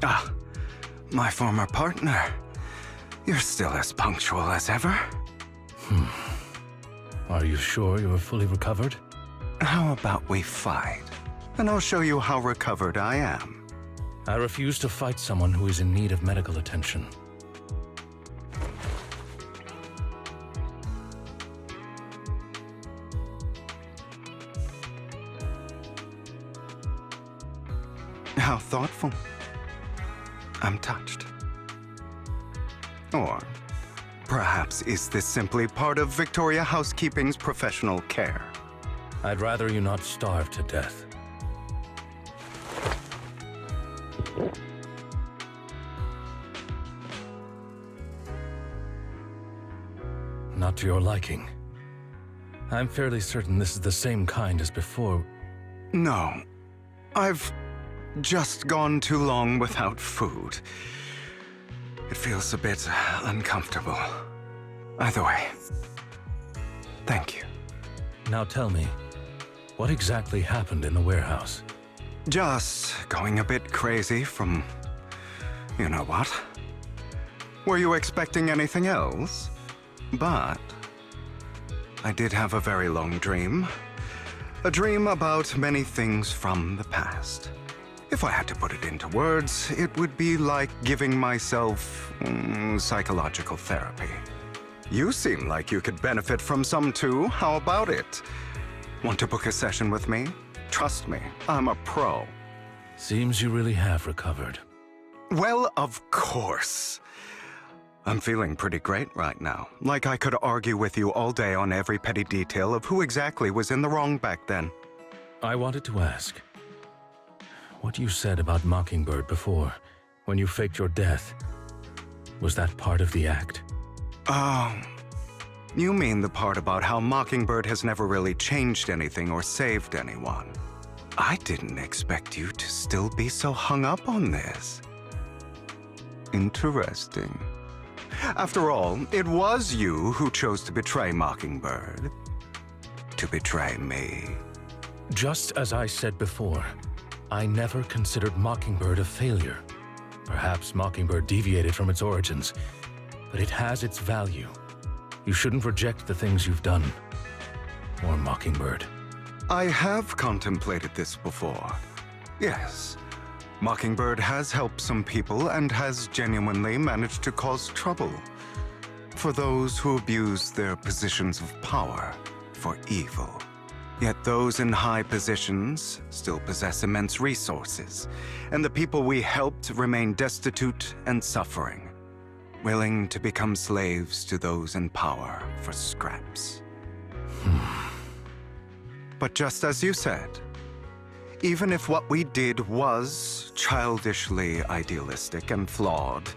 Ah, my former partner. You're still as punctual as ever. Are you sure you're fully recovered? How about we fight? And I'll show you how recovered I am. I refuse to fight someone who is in need of medical attention. How thoughtful. I'm touched. Or perhaps is this simply part of Victoria Housekeeping's professional care? I'd rather you not starve to death. Not to your liking. I'm fairly certain this is the same kind as before. No. I've just gone too long without food. It feels a bit uncomfortable. Either way, thank you. Now tell me, what exactly happened in the warehouse? Just going a bit crazy from... you know what? Were you expecting anything else? But I did have a very long dream. A dream about many things from the past. If I had to put it into words, it would be like giving myself psychological therapy. You seem like you could benefit from some too. How about it? Want to book a session with me? Trust me, I'm a pro. Seems you really have recovered. Well, of course. I'm feeling pretty great right now. Like I could argue with you all day on every petty detail of who exactly was in the wrong back then. I wanted to ask, what you said about Mockingbird before, when you faked your death, was that part of the act? Oh, you mean the part about how Mockingbird has never really changed anything or saved anyone. I didn't expect you to still be so hung up on this. Interesting. After all, it was you who chose to betray Mockingbird. To betray me. Just as I said before, I never considered Mockingbird a failure. Perhaps Mockingbird deviated from its origins, but it has its value. You shouldn't reject the things you've done. Or Mockingbird. I have contemplated this before. Yes. Mockingbird has helped some people and has genuinely managed to cause trouble. For those who abuse their positions of power for evil. Yet those in high positions still possess immense resources, and the people we helped remain destitute and suffering, willing to become slaves to those in power for scraps. But just as you said, even if what we did was childishly idealistic and flawed,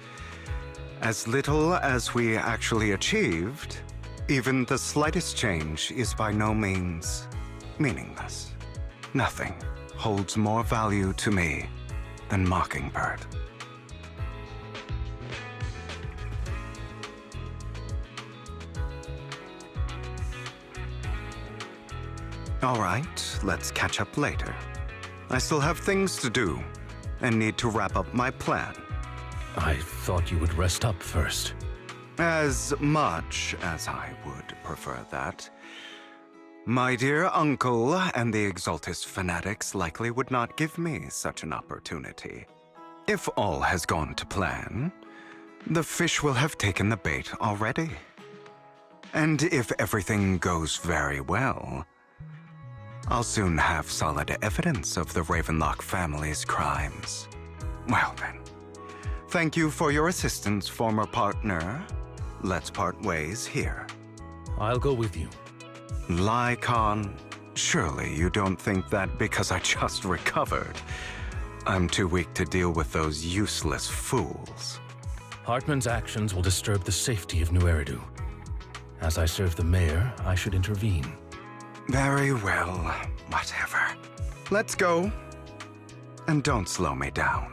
as little as we actually achieved, even the slightest change is by no means meaningless. Nothing holds more value to me than Mockingbird. All right, let's catch up later. I still have things to do and need to wrap up my plan. I thought you would rest up first. As much as I would prefer that. My dear uncle and the Exaltist fanatics likely would not give me such an opportunity. If all has gone to plan, the fish will have taken the bait already. And if everything goes very well, I'll soon have solid evidence of the Ravenlock family's crimes. Well then, thank you for your assistance, former partner. Let's part ways here. I'll go with you. Lycon, surely you don't think that because I just recovered, I'm too weak to deal with those useless fools. Hartman's actions will disturb the safety of New Eridu. As I serve the mayor, I should intervene. Very well, whatever. Let's go. And don't slow me down.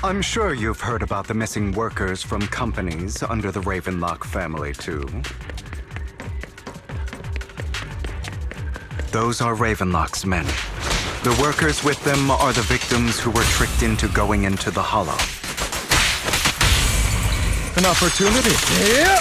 I'm sure you've heard about the missing workers from companies under the Ravenlock family, too. Those are Ravenlock's men. The workers with them are the victims who were tricked into going into the Hollow. An opportunity. Yeah.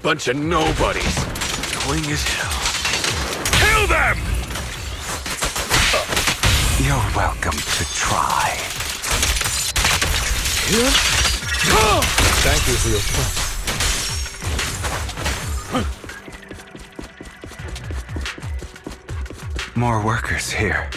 Bunch of nobodies. Annoying as hell. Kill them! You're welcome to try. Thank you for your trust. More workers here.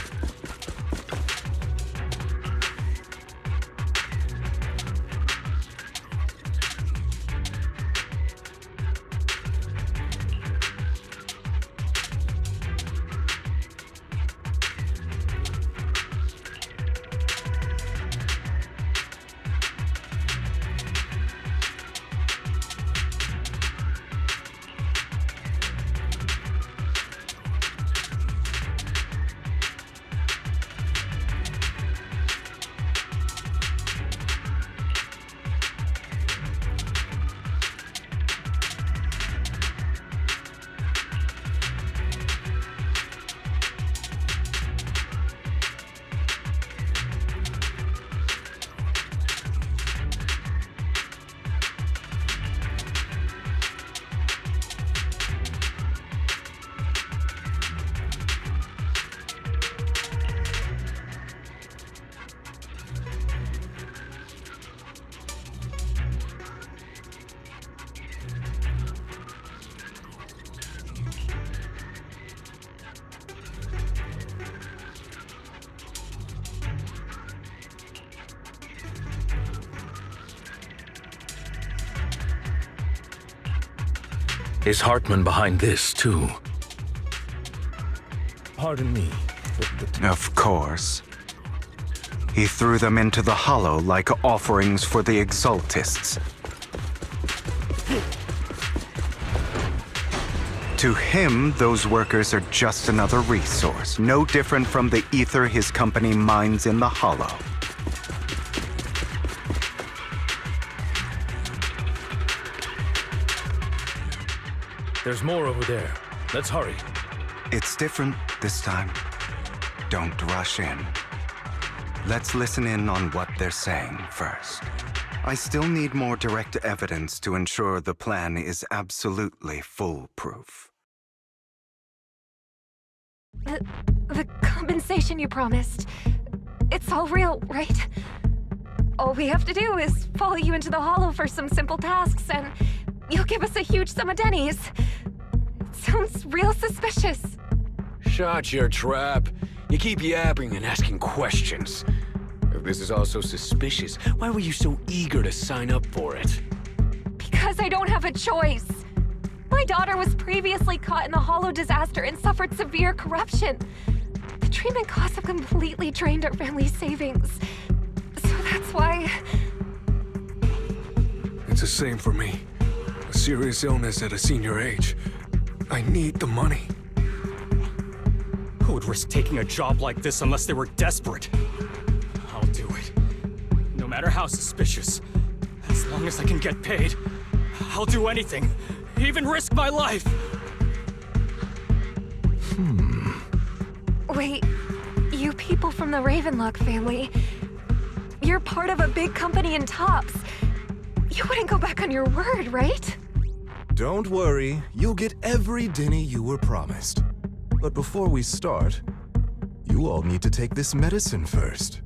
Is Hartman behind this, too? Pardon me. Of course. He threw them into the Hollow like offerings for the Exaltists. To him, those workers are just another resource, no different from the ether his company mines in the Hollow. There's more over there. Let's hurry. It's different this time. Don't rush in. Let's listen in on what they're saying first. I still need more direct evidence to ensure the plan is absolutely foolproof. The compensation you promised, it's all real, right? All we have to do is follow you into the Hollow for some simple tasks, and you'll give us a huge sum of dennies. It sounds real suspicious. Shut your trap. You keep yapping and asking questions. If this is all so suspicious, why were you so eager to sign up for it? Because I don't have a choice. My daughter was previously caught in the Hollow disaster and suffered severe corruption. The treatment costs have completely drained our family's savings. So that's why... It's the same for me. A serious illness at a senior age. I need the money. Who would risk taking a job like this unless they were desperate? I'll do it. No matter how suspicious. As long as I can get paid, I'll do anything. Even risk my life! Wait, you people from the Ravenlock family, you're part of a big company in Tops. You wouldn't go back on your word, right? Don't worry, you'll get every denny you were promised. But before we start, you all need to take this medicine first.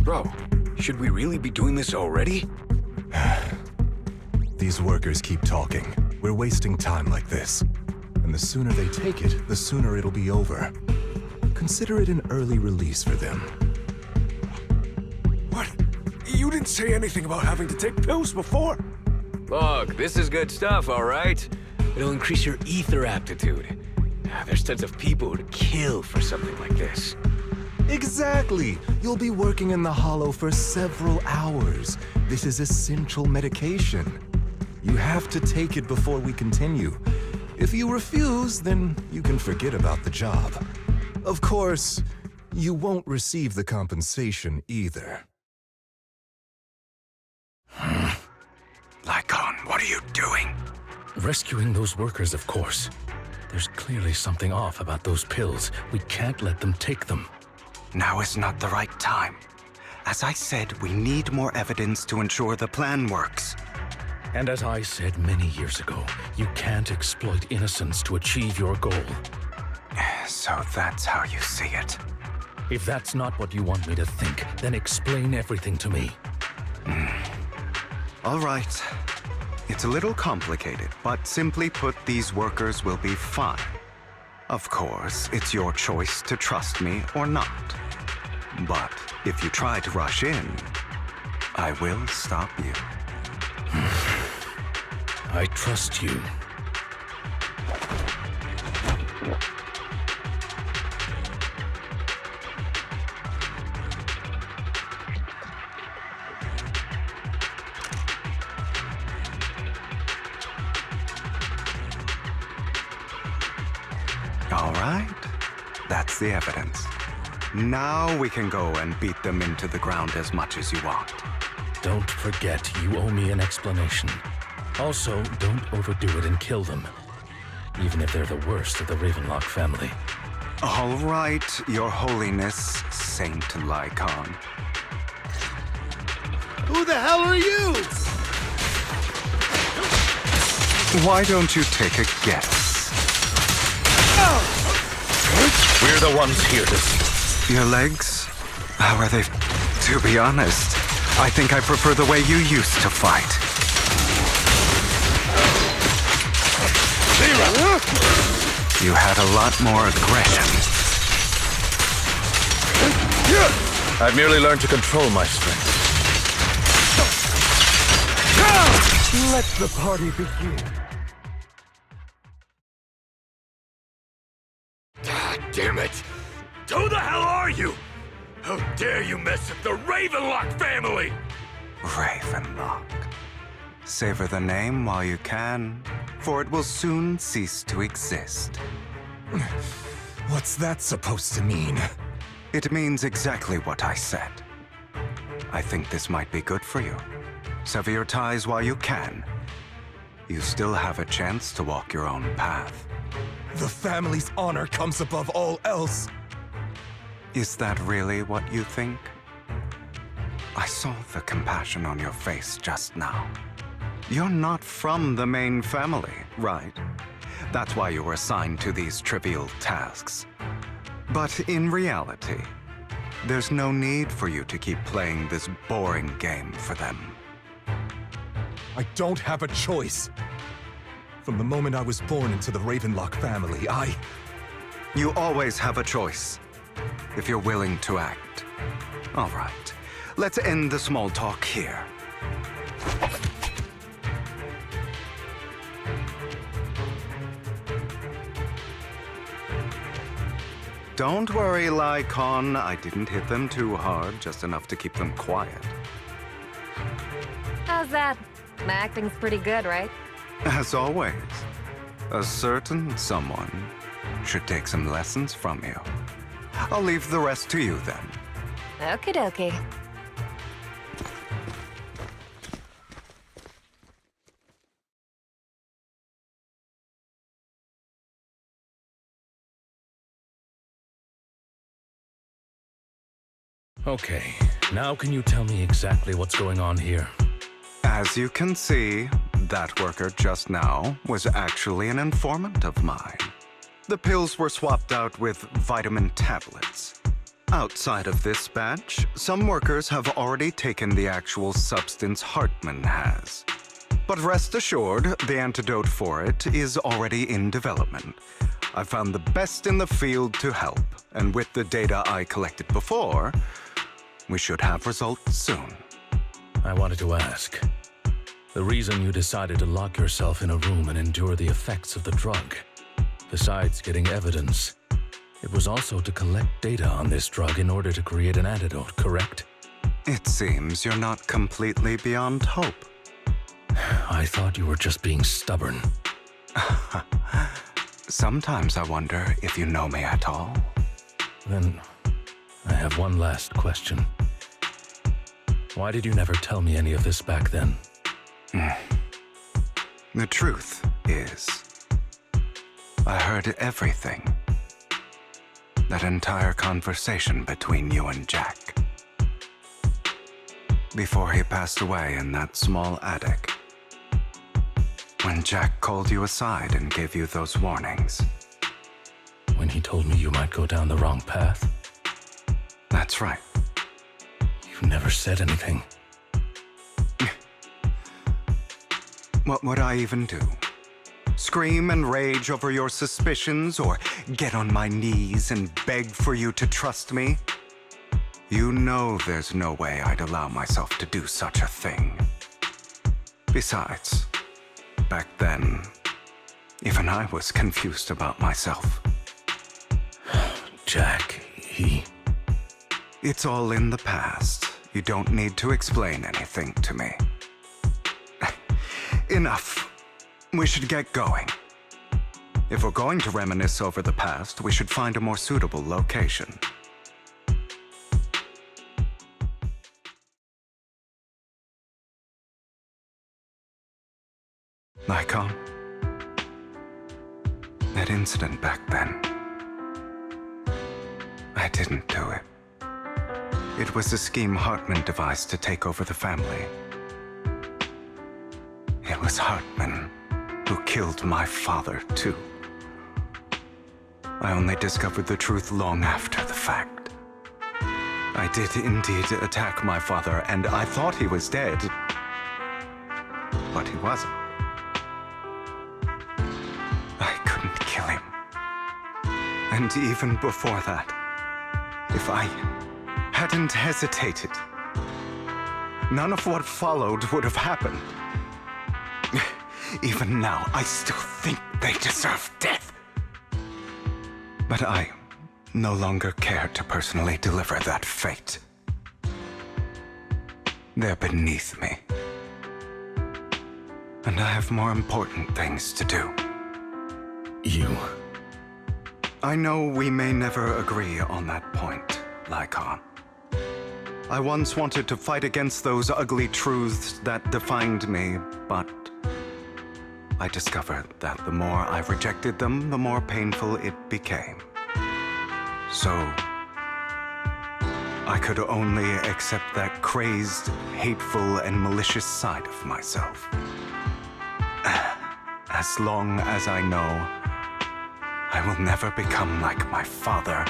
Bro, should we really be doing this already? These workers keep talking. We're wasting time like this. And the sooner they take it, the sooner it'll be over. Consider it an early release for them. What? You didn't say anything about having to take pills before. Look, this is good stuff, all right? It'll increase your ether aptitude. There's tons of people who'd kill for something like this. Exactly! You'll be working in the Hollow for several hours. This is essential medication. You have to take it before we continue. If you refuse, then you can forget about the job. Of course, you won't receive the compensation either. Lycon, what are you doing? Rescuing those workers, of course. There's clearly something off about those pills. We can't let them take them. Now is not the right time. As I said, we need more evidence to ensure the plan works. And as I said many years ago, you can't exploit innocence to achieve your goal. So that's how you see it. If that's not what you want me to think, then explain everything to me. All right. It's a little complicated, but simply put, these workers will be fine. Of course, it's your choice to trust me or not. But if you try to rush in, I will stop you. I trust you. All right. That's the evidence. Now we can go and beat them into the ground as much as you want. Don't forget, you owe me an explanation. Also, don't overdo it and kill them. Even if they're the worst of the Ravenlock family. All right, Your Holiness, Saint Lycon. Who the hell are you? Why don't you take a guess? We're the ones here to... Your legs? How are they? To be honest, I think I prefer the way you used to fight. You had a lot more aggression. I've merely learned to control my strength. Let the party begin. God damn it! Who the hell are you? How dare you mess with the Ravenlock family? Ravenlock. Savor the name while you can, for it will soon cease to exist. What's that supposed to mean? It means exactly what I said. I think this might be good for you. Sever your ties while you can. You still have a chance to walk your own path. The family's honor comes above all else. Is that really what you think? I saw the compassion on your face just now. You're not from the main family, right? That's why you were assigned to these trivial tasks. But in reality, there's no need for you to keep playing this boring game for them. I don't have a choice. From the moment I was born into the Ravenlock family, You always have a choice, if you're willing to act. All right, let's end the small talk here. Don't worry, Lycon. I didn't hit them too hard, just enough to keep them quiet. How's that? My acting's pretty good, right? As always, a certain someone should take some lessons from you. I'll leave the rest to you then. Okie dokie. Okay, now can you tell me exactly what's going on here? As you can see, that worker just now was actually an informant of mine. The pills were swapped out with vitamin tablets. Outside of this batch, some workers have already taken the actual substance Hartman has. But rest assured, the antidote for it is already in development. I found the best in the field to help, and with the data I collected before, we should have results soon. I wanted to ask. The reason you decided to lock yourself in a room and endure the effects of the drug, besides getting evidence, it was also to collect data on this drug in order to create an antidote, correct? It seems you're not completely beyond hope. I thought you were just being stubborn. Sometimes I wonder if you know me at all. Then, I have one last question. Why did you never tell me any of this back then? The truth is, I heard everything. That entire conversation between you and Jack. Before he passed away in that small attic. When Jack called you aside and gave you those warnings. When he told me you might go down the wrong path? That's right. You never said anything. What would I even do? Scream and rage over your suspicions, or get on my knees and beg for you to trust me? You know there's no way I'd allow myself to do such a thing. Besides, back then, even I was confused about myself. Jack, It's all in the past. You don't need to explain anything to me. Enough. We should get going. If we're going to reminisce over the past, we should find a more suitable location. Nikon? That incident back then. I didn't do it. It was a scheme Hartman devised to take over the family. It was Hartman who killed my father, too. I only discovered the truth long after the fact. I did indeed attack my father, and I thought he was dead. But he wasn't. I couldn't kill him. And even before that, if I hadn't hesitated, none of what followed would have happened. Even now, I still think they deserve death. But I no longer care to personally deliver that fate. They're beneath me. And I have more important things to do. You... I know we may never agree on that point, Lycon. I once wanted to fight against those ugly truths that defined me, but I discovered that the more I rejected them, the more painful it became. So, I could only accept that crazed, hateful, and malicious side of myself. As long as I know I will never become like my father,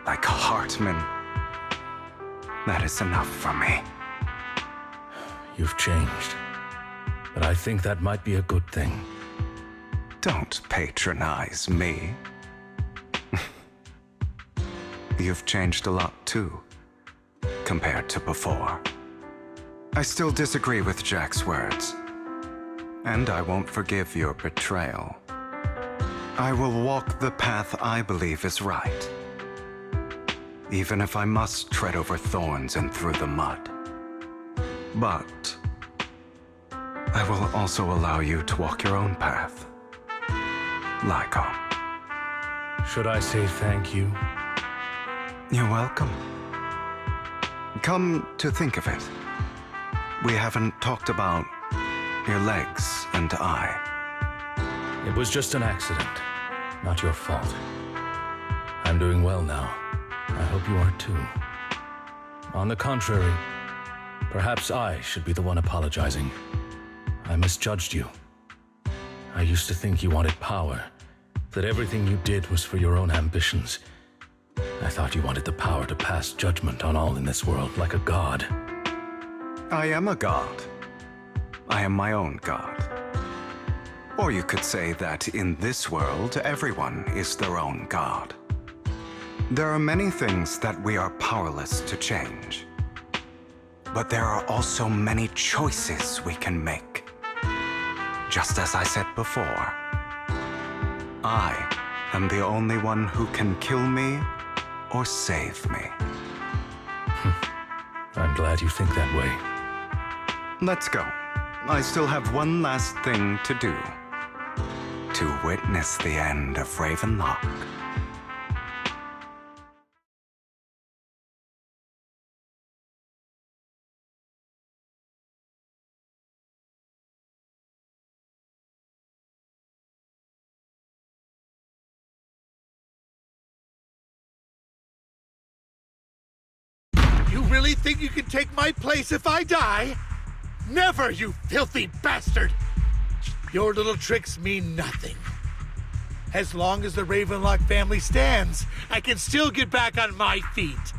like Hartman, that is enough for me. You've changed. But I think that might be a good thing. Don't patronize me. You've changed a lot too, compared to before. I still disagree with Jack's words, and I won't forgive your betrayal. I will walk the path I believe is right, even if I must tread over thorns and through the mud. But I will also allow you to walk your own path, Lycon. Should I say thank you? You're welcome. Come to think of it, we haven't talked about your legs and eye. It was just an accident, not your fault. I'm doing well now. I hope you are too. On the contrary, perhaps I should be the one apologizing. I misjudged you. I used to think you wanted power, that everything you did was for your own ambitions. I thought you wanted the power to pass judgment on all in this world like a god. I am a god. I am my own god. Or you could say that in this world, everyone is their own god. There are many things that we are powerless to change. But there are also many choices we can make. Just as I said before, I am the only one who can kill me or save me. I'm glad you think that way. Let's go. I still have one last thing to do. To witness the end of Ravenlock. You really think you can take my place if I die? Never, you filthy bastard! Your little tricks mean nothing. As long as the Ravenlock family stands, I can still get back on my feet.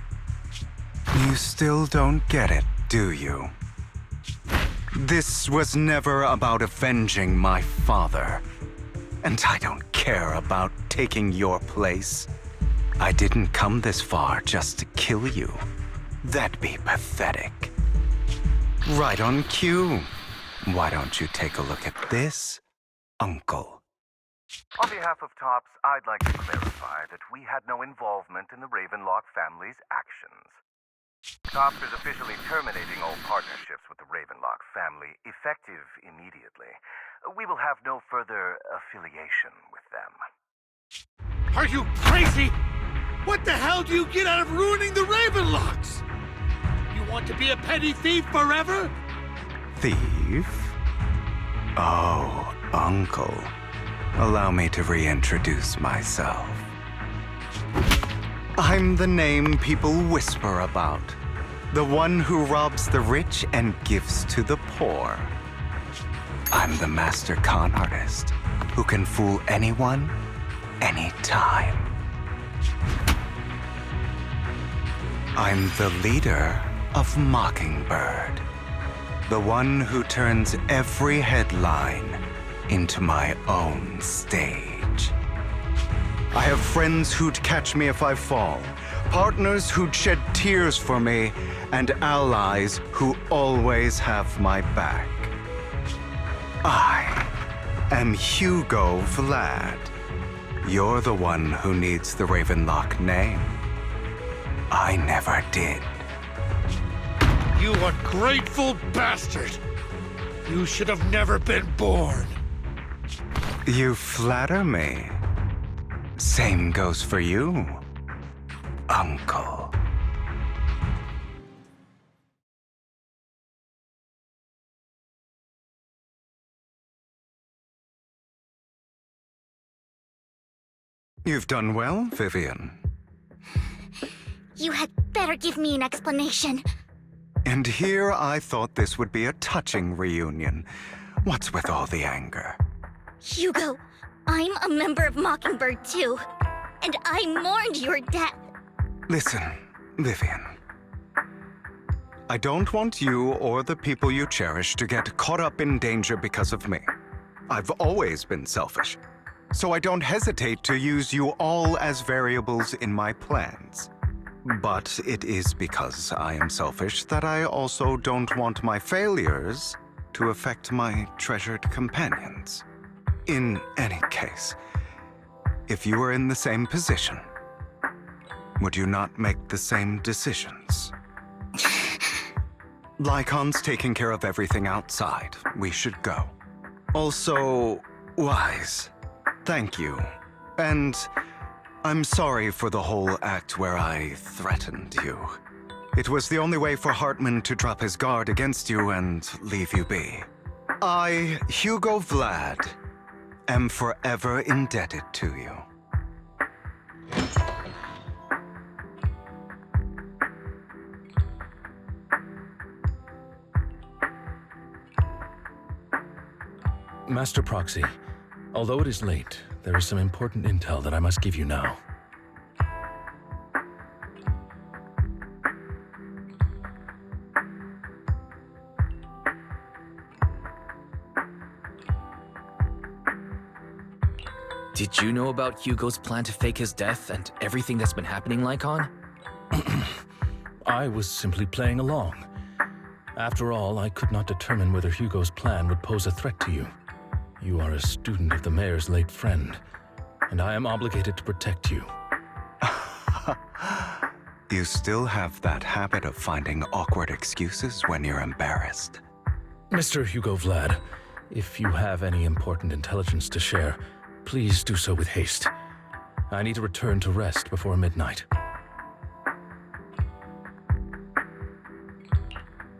You still don't get it, do you? This was never about avenging my father. And I don't care about taking your place. I didn't come this far just to kill you. That'd be pathetic. Right on cue. Why don't you take a look at this, Uncle? On behalf of TOPS, I'd like to clarify that we had no involvement in the Ravenlock family's actions. TOPS is officially terminating all partnerships with the Ravenlock family, effective immediately. We will have no further affiliation with them. Are you crazy? What the hell do you get out of ruining the Ravenlocks? You want to be a petty thief forever? Thief? Oh, Uncle. Allow me to reintroduce myself. I'm the name people whisper about. The one who robs the rich and gives to the poor. I'm the master con artist who can fool anyone, anytime. I'm the leader of Mockingbird. The one who turns every headline into my own stage. I have friends who'd catch me if I fall, partners who'd shed tears for me, and allies who always have my back. I am Hugo Vlad. You're the one who needs the Ravenlock name. I never did. You ungrateful bastard! You should have never been born. You flatter me. Same goes for you, Uncle. You've done well, Vivian. You had better give me an explanation. And here I thought this would be a touching reunion. What's with all the anger? Hugo, I'm a member of Mockingbird too, and I mourned your death. Listen, Vivian. I don't want you or the people you cherish to get caught up in danger because of me. I've always been selfish, so I don't hesitate to use you all as variables in my plans. But it is because I am selfish that I also don't want my failures to affect my treasured companions. In any case, if you were in the same position, would you not make the same decisions? Lycon's taking care of everything outside. We should go. Also, Wise, thank you. And I'm sorry for the whole act where I threatened you. It was the only way for Hartman to drop his guard against you and leave you be. I, Hugo Vlad, am forever indebted to you. Master Proxy, although it is late, there is some important intel that I must give you now. Did you know about Hugo's plan to fake his death and everything that's been happening, Lycon? I was simply playing along. After all, I could not determine whether Hugo's plan would pose a threat to you. You are a student of the mayor's late friend, and I am obligated to protect you. You still have that habit of finding awkward excuses when you're embarrassed. Mr. Hugo Vlad, if you have any important intelligence to share, please do so with haste. I need to return to rest before midnight.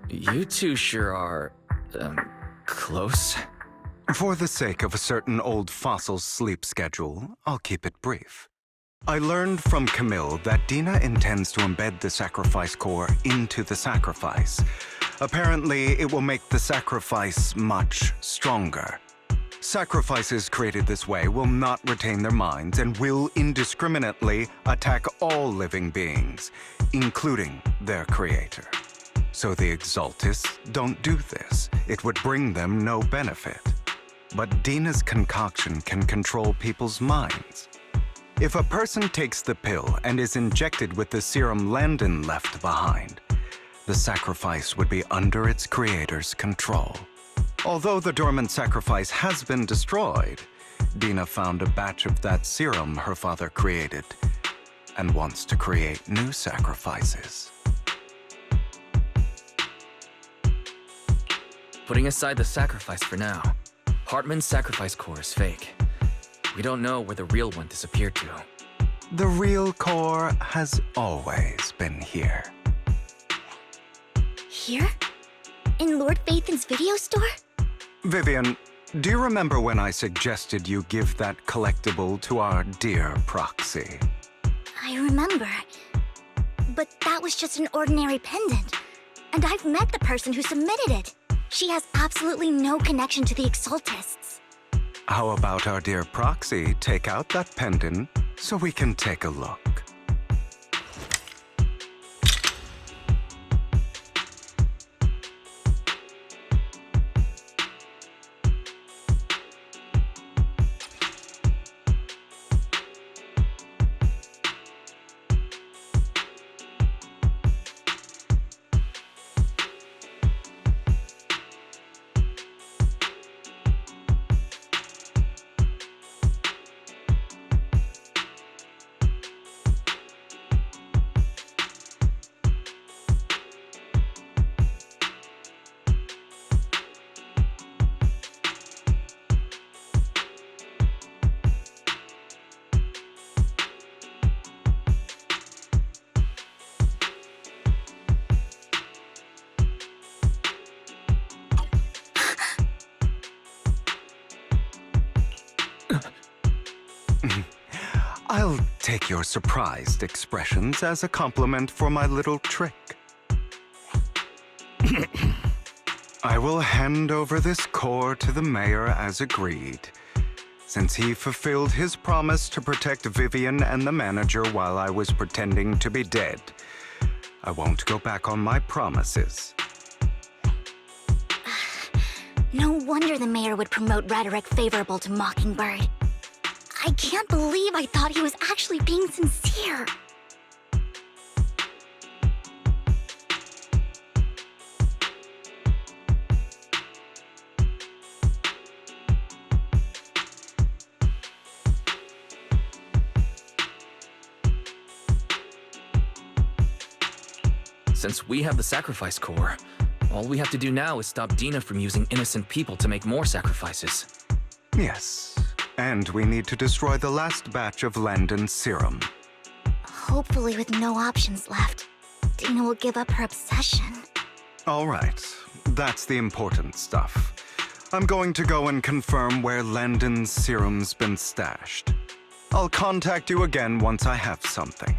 You two sure are, close. For the sake of a certain old fossil's sleep schedule, I'll keep it brief. I learned from Camille that Dina intends to embed the sacrifice core into the sacrifice. Apparently, it will make the sacrifice much stronger. Sacrifices created this way will not retain their minds and will indiscriminately attack all living beings, including their creator. So the Exaltists don't do this. It would bring them no benefit. But Dina's concoction can control people's minds. If a person takes the pill and is injected with the serum Landon left behind, the sacrifice would be under its creator's control. Although the dormant sacrifice has been destroyed, Dina found a batch of that serum her father created and wants to create new sacrifices. Putting aside the sacrifice for now, Hartman's sacrifice core is fake. We don't know where the real one disappeared to. The real core has always been here. Here? In Lord Phaethon's video store? Vivian, do you remember when I suggested you give that collectible to our dear Proxy? I remember. But that was just an ordinary pendant. And I've met the person who submitted it. She has absolutely no connection to the Exaltists. How about our dear Proxy take out that pendant so we can take a look? I'll take your surprised expressions as a compliment for my little trick. I will hand over this core to the mayor as agreed. Since he fulfilled his promise to protect Vivian and the manager while I was pretending to be dead, I won't go back on my promises. No wonder the mayor would promote rhetoric favorable to Mockingbird. I can't believe I thought he was actually being sincere. Since we have the sacrifice core, all we have to do now is stop Dina from using innocent people to make more sacrifices. Yes, and we need to destroy the last batch of Landon's serum. Hopefully with no options left, Dina will give up her obsession. All right, that's the important stuff. I'm going to go and confirm where Landon's serum's been stashed. I'll contact you again once I have something.